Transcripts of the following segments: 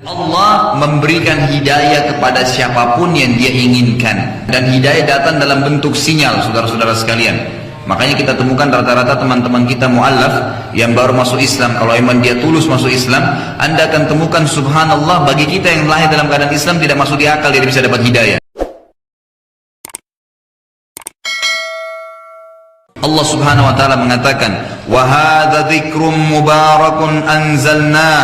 Allah memberikan hidayah kepada siapapun yang dia inginkan, dan hidayah datang dalam bentuk sinyal, saudara-saudara sekalian. Makanya kita temukan rata-rata teman-teman kita mu'allaf yang baru masuk Islam, kalau memang dia tulus masuk Islam, anda akan temukan subhanallah, bagi kita yang lahir dalam keadaan Islam tidak masuk di akal dia bisa dapat hidayah. Allah subhanahu wa ta'ala mengatakan, wa hadza dzikrun mubarakun anzalnah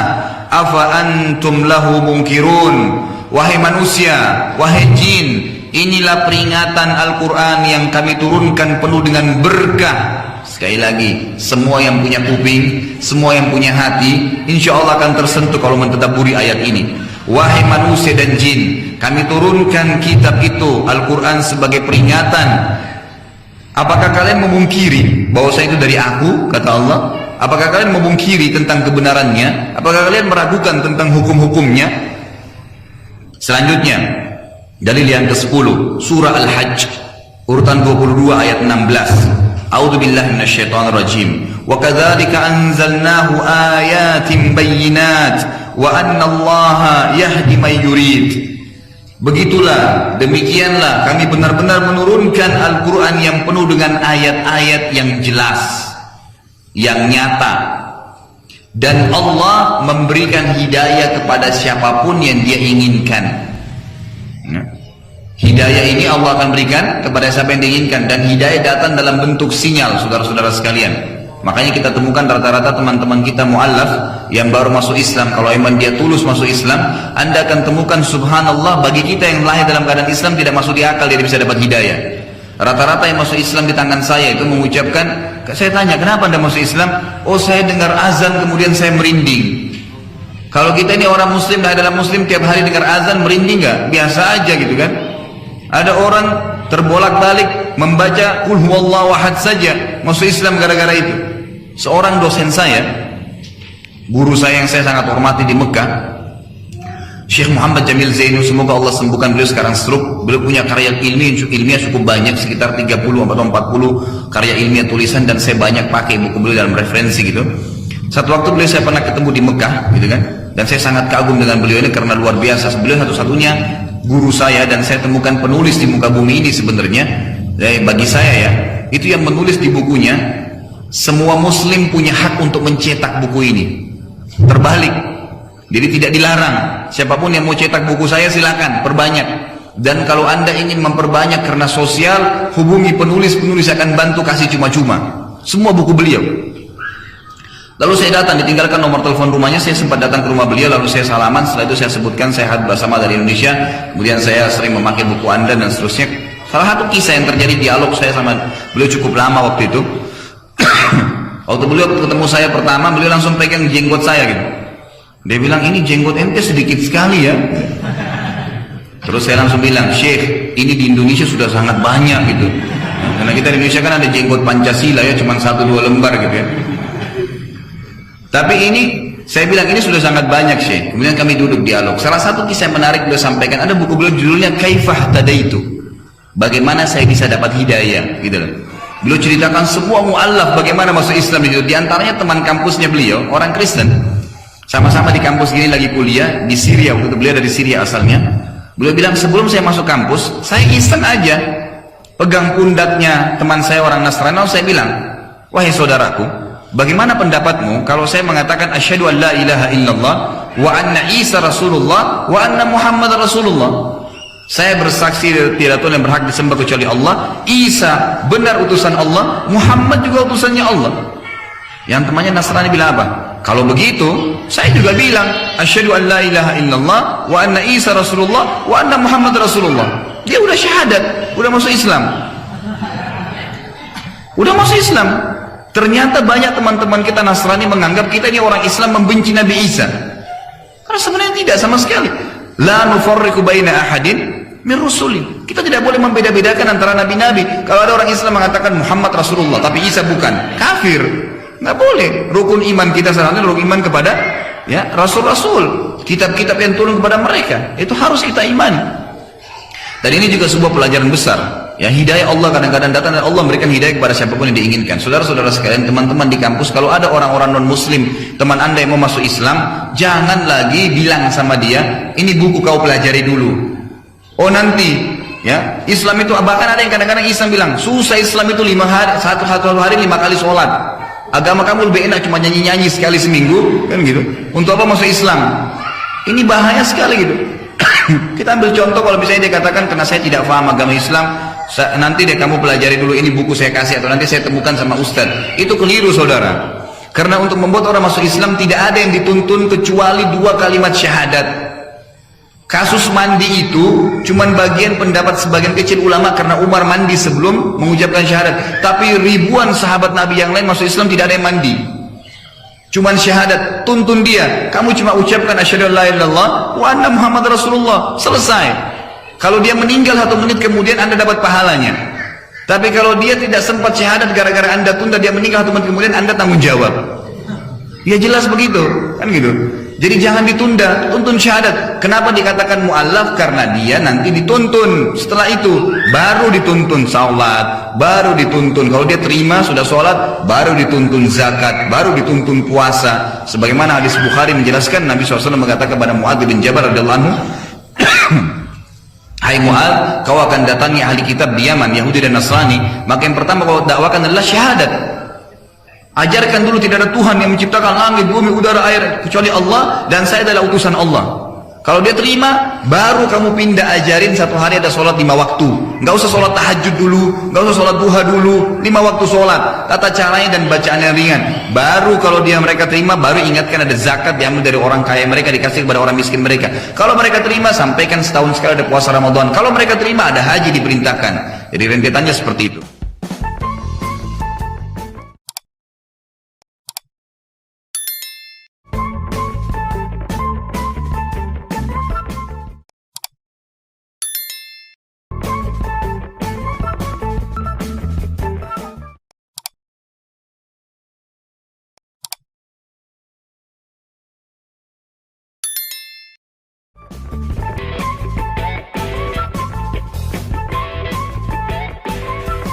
afa antum lahu munkirun. Wahai manusia, wahai jin, inilah peringatan Al-Quran yang kami turunkan penuh dengan berkah. Sekali lagi, semua yang punya kuping, semua yang punya hati, insya Allah akan tersentuh kalau mentadabburi ayat ini. Wahai manusia dan jin, kami turunkan kitab itu, Al-Quran, sebagai peringatan. Apakah kalian memungkiri bahwa itu dari aku, kata Allah? Apakah kalian memungkiri tentang kebenarannya? Apakah kalian meragukan tentang hukum-hukumnya? Selanjutnya, dalil yang ke-10, surah Al-Hajj, urutan 22 ayat 16. A'udzu billahi minasyaitonir rajim. Wa kadzalika anzalnahu ayatin bayyinat wa anna Allaha yahdi may yurid. Begitulah, demikianlah kami benar-benar menurunkan Al-Quran yang penuh dengan ayat-ayat yang jelas, yang nyata. Dan Allah memberikan hidayah kepada siapapun yang dia inginkan. Hidayah ini Allah akan berikan kepada siapa yang diinginkan, dan hidayah datang dalam bentuk sinyal, saudara-saudara sekalian. Makanya kita temukan rata-rata teman-teman kita mu'allaf yang baru masuk Islam, kalau memang dia tulus masuk Islam, anda akan temukan subhanallah, bagi kita yang lahir dalam keadaan Islam tidak masuk di akal dia bisa dapat hidayah. Rata-rata yang masuk Islam di tangan saya itu mengucapkan, saya tanya kenapa anda masuk Islam? Oh, saya dengar azan kemudian saya merinding. Kalau kita ini orang muslim, lahir dalam muslim, tiap hari dengar azan merinding nggak? Biasa aja gitu kan. Ada orang terbolak-balik membaca qul huwallahu ahad saja masuk Islam gara-gara itu. Seorang dosen saya, guru saya yang saya sangat hormati di Mekah, Syekh Muhammad Jamil Zainu, semoga Allah sembuhkan beliau, sekarang stroke. Beliau punya karya ilmiah cukup banyak, sekitar 30 atau 40 karya ilmiah tulisan, dan saya banyak pakai buku beliau dalam referensi gitu. Satu waktu beliau saya pernah ketemu di Mekah gitu kan, dan saya sangat kagum dengan beliau ini karena luar biasa. Beliau satu-satunya guru saya, dan saya temukan penulis di muka bumi ini sebenarnya. Bagi saya ya, itu yang menulis di bukunya, semua muslim punya hak untuk mencetak buku ini. Terbalik, jadi tidak dilarang. Siapapun yang mau cetak buku saya silakan, perbanyak. Dan kalau anda ingin memperbanyak karena sosial, hubungi penulis akan bantu kasih cuma-cuma semua buku beliau. Lalu saya datang, ditinggalkan nomor telepon rumahnya, saya sempat datang ke rumah beliau, lalu saya salaman. Setelah itu saya sebutkan saya bersama dari Indonesia, kemudian saya sering memakai buku anda dan seterusnya. Salah satu kisah yang terjadi, dialog saya sama beliau cukup lama waktu itu. Waktu beliau ketemu saya pertama, beliau langsung pegang jenggot saya gitu. Dia bilang, ini jenggot ente sedikit sekali ya. Terus saya langsung bilang, Syekh, ini di Indonesia sudah sangat banyak gitu. Karena kita di Indonesia kan ada jenggot Pancasila ya, cuma 1-2 lembar gitu ya. Tapi ini, saya bilang ini sudah sangat banyak Syekh. Kemudian kami duduk dialog. Salah satu kisah yang menarik beliau sampaikan, ada buku beliau judulnya Kaifah Tadaitu, bagaimana saya bisa dapat hidayah gitu loh. Beliau ceritakan semua mu'allaf bagaimana masuk Islam itu. Di antaranya teman kampusnya beliau, orang Kristen. Sama-sama di kampus gini lagi kuliah di Syria, waktu itu beliau dari Syria asalnya. Beliau bilang, sebelum saya masuk kampus, saya iseng aja pegang pundaknya teman saya orang Nasrani. Lalu saya bilang, wahai saudaraku, bagaimana pendapatmu kalau saya mengatakan asyhadu an la ilaha illallah wa anna Isa Rasulullah wa anna Muhammad Rasulullah? Saya bersaksi tidak Tuhan yang berhak disembah kecuali Allah, Isa benar utusan Allah, Muhammad juga utusannya Allah. Yang temannya Nasrani bilang apa? Kalau begitu, saya juga bilang asyhadu an la ilaha illallah wa anna Isa Rasulullah wa anna Muhammad Rasulullah. Dia udah syahadat, udah masuk Islam. Udah masuk Islam. Ternyata banyak teman-teman kita Nasrani menganggap kita ini orang Islam membenci Nabi Isa. Karena sebenarnya tidak sama sekali. La nufarriqu baina ahadin min rusulin. Kita tidak boleh membeda-bedakan antara nabi-nabi. Kalau ada orang Islam mengatakan Muhammad Rasulullah tapi Isa bukan, kafir. Nggak boleh. Rukun iman kita salah satunya rukun iman kepada ya rasul-rasul, kitab-kitab yang turun kepada mereka. Itu harus kita imani. Dan ini juga sebuah pelajaran besar Ya, hidayah Allah kadang-kadang datang dan Allah memberikan hidayah kepada siapapun yang diinginkan. Saudara-saudara sekalian, teman-teman di kampus, kalau ada orang-orang non-muslim, teman anda yang mau masuk Islam, jangan lagi bilang sama dia, ini buku kau pelajari dulu. Oh nanti, ya, Islam itu, bahkan ada yang kadang-kadang Islam bilang, susah Islam itu 5 hari, satu hari 5 kali sholat. Agama kamu lebih enak cuma nyanyi-nyanyi sekali seminggu, kan gitu. Untuk apa masuk Islam? Ini bahaya sekali gitu. Kita ambil contoh kalau misalnya dia katakan, karena saya tidak paham agama Islam, nanti deh kamu pelajari dulu, ini buku saya kasih, atau nanti saya temukan sama ustaz. Itu keliru saudara. Karena untuk membuat orang masuk Islam tidak ada yang dituntun kecuali 2 kalimat syahadat. Kasus mandi itu cuman bagian pendapat sebagian kecil ulama karena Umar mandi sebelum mengucapkan syahadat. Tapi ribuan sahabat Nabi yang lain masuk Islam tidak ada yang mandi. Cuman syahadat, tuntun dia. Kamu cuma ucapkan asyhadu an la ilaha illallah wa anna Muhammad Rasulullah. Selesai. Kalau dia meninggal 1 menit kemudian anda dapat pahalanya. Tapi kalau dia tidak sempat syahadat gara-gara anda tunda, dia meninggal 1 menit kemudian, anda tanggung jawab. Ya jelas begitu, kan gitu. Jadi jangan ditunda, tuntun syahadat. Kenapa dikatakan mu'allaf? Karena dia nanti dituntun. Setelah itu baru dituntun salat, baru dituntun. Kalau dia terima sudah sholat, baru dituntun zakat, baru dituntun puasa. Sebagaimana hadis Bukhari menjelaskan, Nabi SAW mengatakan kepada Mu'adz bin Jabal radhiyallahu anhu, hai Mu'adz, kau akan datangi ahli kitab di Yaman, Yahudi dan Nasrani, maka yang pertama kau dakwakan adalah syahadat. Ajarkan dulu tidak ada Tuhan yang menciptakan langit, bumi, udara, air kecuali Allah, dan saya adalah utusan Allah. Kalau dia terima, baru kamu pindah ajarin 1 hari ada sholat 5 waktu. Nggak usah sholat tahajud dulu, nggak usah sholat duha dulu, 5 waktu sholat. Tata caranya dan bacaan yang ringan. Baru kalau dia mereka terima, baru ingatkan ada zakat diambil dari orang kaya mereka, dikasih kepada orang miskin mereka. Kalau mereka terima, sampaikan setahun sekali ada puasa Ramadan. Kalau mereka terima, ada haji diperintahkan. Jadi rentetannya seperti itu.